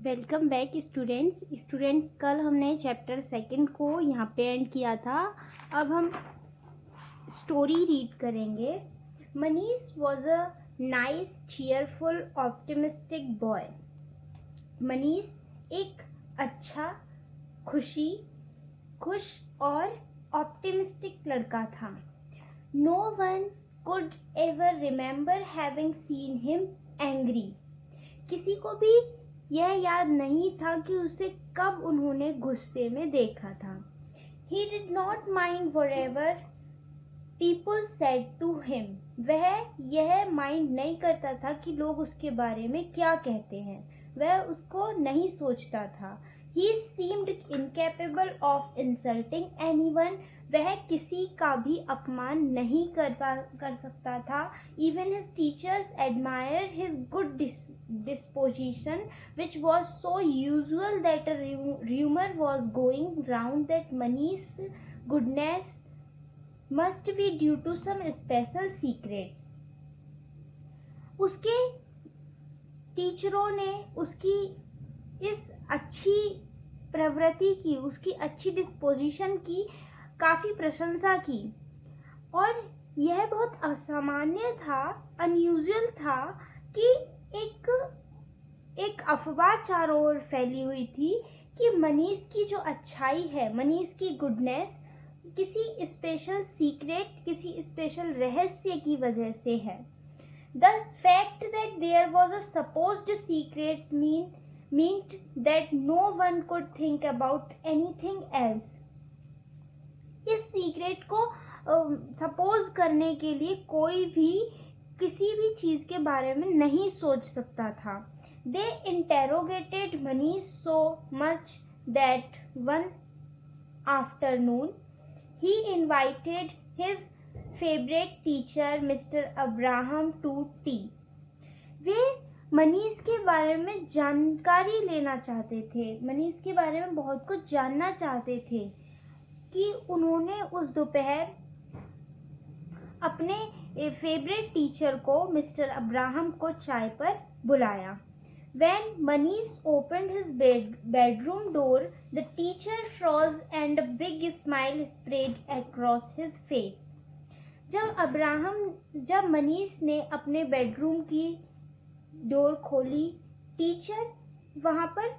Welcome back students कल हमने chapter second को यहाँ पे एंड किया था। अब हम स्टोरी रीड करेंगे। Manish was a nice cheerful optimistic boy. Manish एक अच्छा खुश और ऑप्टिमिस्टिक लड़का था। No one could ever remember having seen him angry. किसी को भी यह याद नहीं था कि उसे कब उन्होंने गुस्से में देखा था। He did not mind whatever people said to him. वह यह माइंड नहीं करता था कि लोग उसके बारे में क्या कहते हैं, वह उसको नहीं सोचता था। He seemed incapable of insulting anyone. वह किसी का भी अपमान नहीं कर सकता था। Even his teachers admired his good disposition, which was so usual that a rumor was going round that Manish's goodness must be due to some special secrets. उसके टीचरों ने उसकी इस अच्छी प्रवृत्ति की, उसकी अच्छी डिस्पोजिशन की काफ़ी प्रशंसा की और यह बहुत असामान्य था, अनयूजुअल था कि एक अफवाह चारों ओर फैली हुई थी कि मनीष की जो अच्छाई है, मनीष की गुडनेस किसी स्पेशल सीक्रेट, किसी स्पेशल रहस्य की वजह से है। The fact that there was a supposed secret meant that no one could think about anything else. इस सीक्रेट को सपोज करने के लिए कोई भी किसी भी चीज के बारे में नहीं सोच सकता था। They interrogated Manish so much that one afternoon he invited his favorite teacher Mr. Abraham to tea. वे मनीष के बारे में जानकारी लेना चाहते थे, मनीष के बारे में बहुत कुछ जानना चाहते थे कि उन्होंने उस दोपहर अपने फेवरेट टीचर को मिस्टर अब्राहम को चाय पर बुलाया। When Manish opened his bedroom door, the teacher froze and a big smile spread across his face. जब मनीष ने अपने बेडरूम की डोर खोली, टीचर वहाँ पर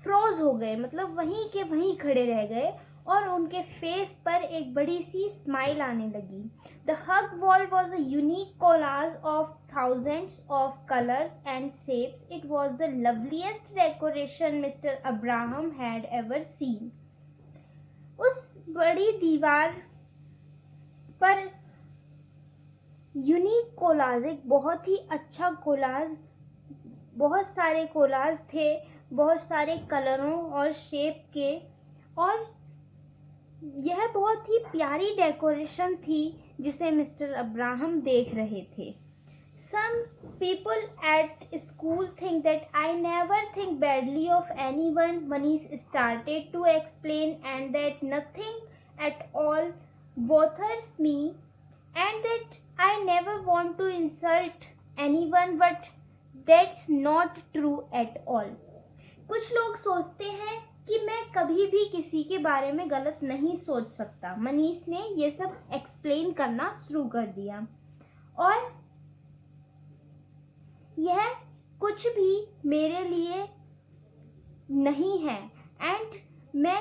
फ्रोज हो गए, मतलब वहीं के वहीं खड़े रह गए और उनके फेस पर एक बड़ी सी स्माइल आने लगी। The hug wall was a unique collage of thousands of colors and shapes. It was the loveliest decoration Mr. Abraham had ever seen. उस बड़ी दीवार पर यूनिक कोलाज, एक बहुत ही अच्छा कोलाज, बहुत सारे कोलाज थे, बहुत सारे कलरों और शेप के, और यह बहुत ही प्यारी डेकोरेशन थी जिसे मिस्टर अब्राहम देख रहे थे। Some people at school think that I never think badly of anyone, Manish started to explain, and that nothing at all bothers me, and that I never want to insult anyone, but that's not true at all. कुछ लोग सोचते हैं कि मैं कभी भी किसी के बारे में गलत नहीं सोच सकता। मनीष ने ये सब एक्सप्लेन करना शुरू कर दिया और यह कुछ भी मेरे लिए नहीं है, एंड मैं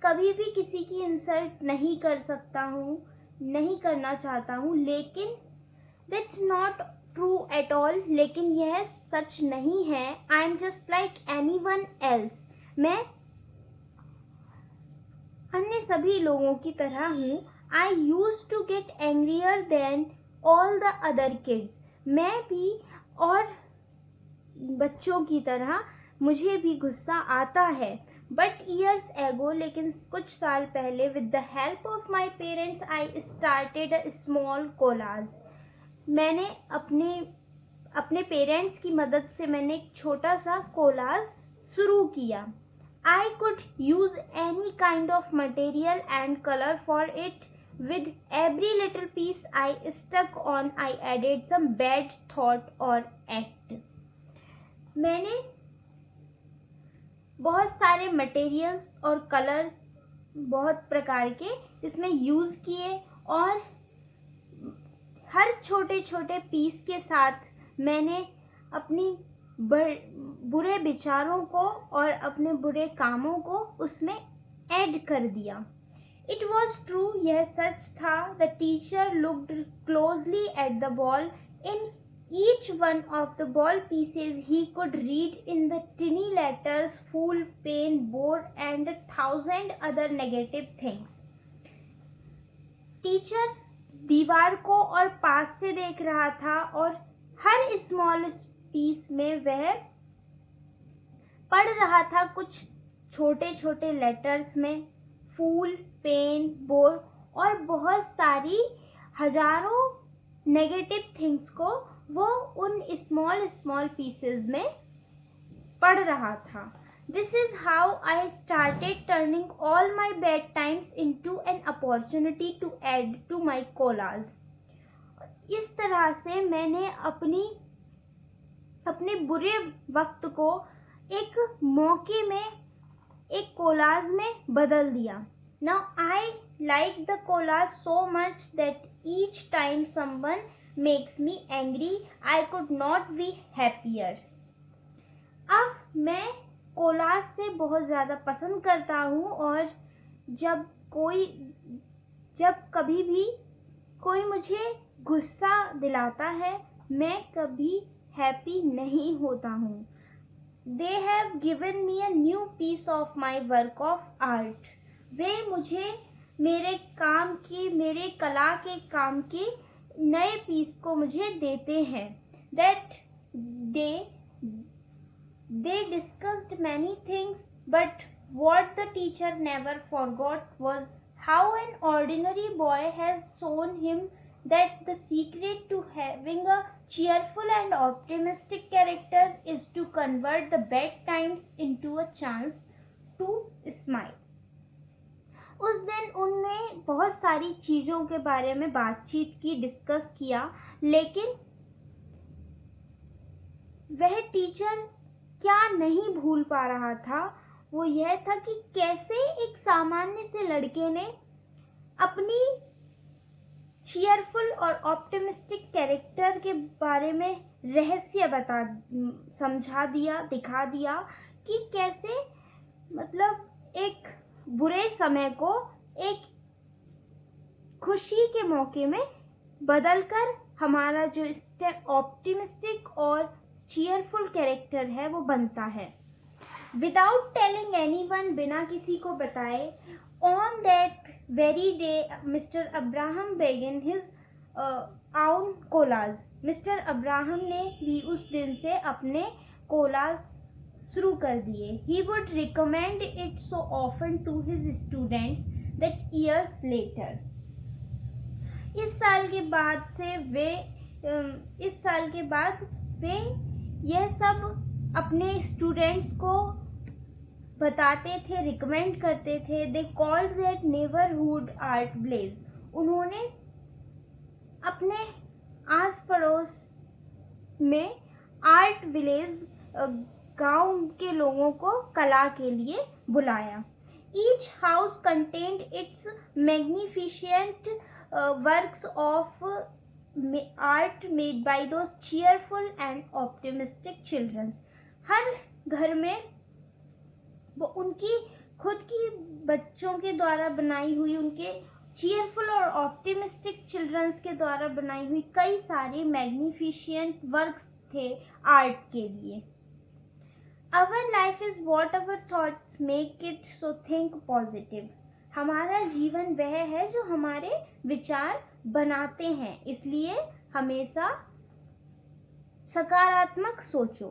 कभी भी किसी की इंसल्ट नहीं कर सकता हूँ, नहीं करना चाहता हूँ, लेकिन that's not true at all, लेकिन यह सच नहीं है। I am just like anyone else, मैं अन्य सभी लोगों की तरह हूँ। I used to get angrier than all the other kids, मैं भी और बच्चों की तरह मुझे भी गुस्सा आता है। बट ईयर्स एगो, लेकिन कुछ साल पहले, with the help of my parents I started a small collage, मैंने अपने पेरेंट्स की मदद से मैंने एक छोटा सा कोलाज शुरू किया। I could use any kind of material and colour for it. With every little piece I stuck on, I added some bad thought or act. मैंने बहुत सारे मटेरियल्स और कलर्स बहुत प्रकार के इसमें यूज़ किए और हर छोटे छोटे पीस के साथ मैंने अपनी बुरे विचारों को और अपने बुरे कामों को उसमें ऐड कर दिया। इट वॉज ट्रू, यह सच था। The teacher looked closely at the ball. In each one of the ball pieces he could read in the tiny letters fool, pain, bore and 1,000 other negative things. Teacher दीवार को और पास से देख रहा था और हर स्मॉल पीस में वह पढ़ रहा था कुछ छोटे छोटे लेटर्स में फूल, पेन, बोर और बहुत सारी हजारों नेगेटिव थिंग्स को वो उन स्मॉल पीसेस में पढ़ रहा था। This is how I started turning all my bad times into an opportunity to add to my collage. इस तरह से मैंने अपने बुरे वक्त को एक मौके में, एक कोलाज में बदल दिया। Now I like the collage so much that each time someone makes me angry, I could not be happier. अब मैं कोलाज से बहुत ज़्यादा पसंद करता हूँ और जब कभी भी कोई मुझे गुस्सा दिलाता है मैं कभी हैप्पी नहीं होता हूँ। They have given me a new piece of my work of art. वे मुझे मेरे कला के काम के नए पीस को मुझे देते हैं। That day they discussed many things, but what the teacher never forgot was how an ordinary boy has shown him that the secret to having a cheerful and optimistic character is to convert the bad times into a chance to smile. उस दिन उनने बहुत सारी चीज़ों के बारे में बातचीत की, डिस्कस किया, लेकिन वह टीचर क्या नहीं भूल पा रहा था वो यह था कि कैसे एक सामान्य से लड़के ने अपनी चीयरफुल और ऑप्टिमिस्टिक कैरेक्टर के बारे में रहस्य समझा दिया, दिखा दिया कि कैसे मतलब एक बुरे समय को एक खुशी के मौके में बदलकर हमारा जो ऑप्टिमिस्टिक और चीयरफुल कैरेक्टर है वो बनता है। विदाउट टेलिंग एनीवन, बिना किसी को बताए, on that very day mister Abraham बेगन हिज आउन कोलाज। मिस्टर अब्राहम ने भी उस दिन से अपने कोलाज शुरू कर दिए। He would recommend it so often to his students that years later. इस साल के बाद वे यह सब अपने स्टूडेंट्स को बताते थे, रिकमेंड करते थे। They called that neighborhood art blaze. उन्होंने अपने आस पड़ोस में आर्ट विलेज गांव के लोगों को कला के लिए बुलाया। Each house contained its magnificent works of art made by those cheerful and optimistic children. हर घर में वो उनकी खुद की बच्चों के द्वारा बनाई हुई, उनके cheerful और optimistic children के द्वारा बनाई हुई कई सारे magnificent works थे आर्ट के लिए। Our life is what our thoughts make it, so think positive. हमारा जीवन वह है जो हमारे विचार बनाते हैं, इसलिए हमेशा सकारात्मक सोचो।